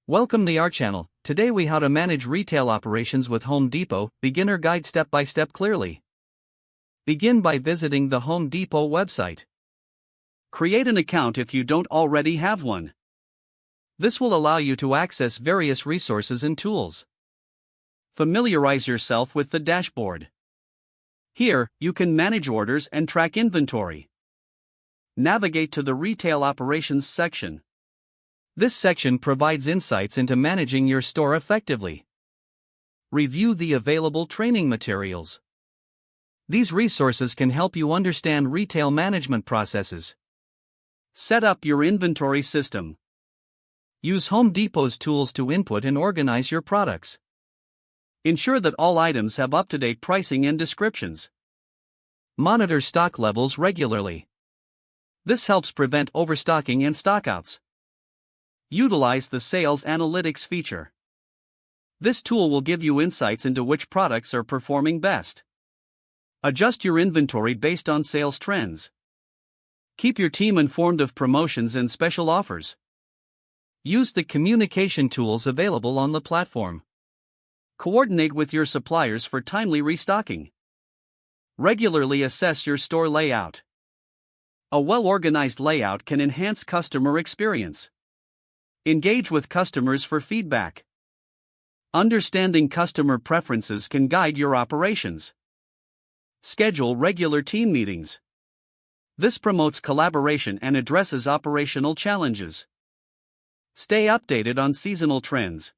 Welcome to our channel. Today we how to manage retail operations with Home Depot, beginner guide step by step clearly. Begin by visiting the Home Depot website. Create an account if you don't already have one. This will allow you to access various resources and tools. Familiarize yourself with the dashboard. Here, you can manage orders and track inventory. Navigate to the Retail Operations section. This section provides insights into managing your store effectively. Review the available training materials. These resources can help you understand retail management processes. Set up your inventory system. Use Home Depot's tools to input and organize your products. Ensure that all items have up-to-date pricing and descriptions. Monitor stock levels regularly. This helps prevent overstocking and stockouts. Utilize the Sales Analytics feature. This tool will give you insights into which products are performing best. Adjust your inventory based on sales trends. Keep your team informed of promotions and special offers. Use the communication tools available on the platform. Coordinate with your suppliers for timely restocking. Regularly assess your store layout. A well-organized layout can enhance customer experience. Engage with customers for feedback. Understanding customer preferences can guide your operations. Schedule regular team meetings. This promotes collaboration and addresses operational challenges. Stay updated on seasonal trends.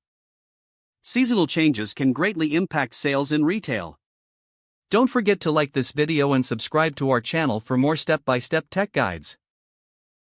Seasonal changes can greatly impact sales in retail. Don't forget to like this video and subscribe to our channel for more step-by-step tech guides.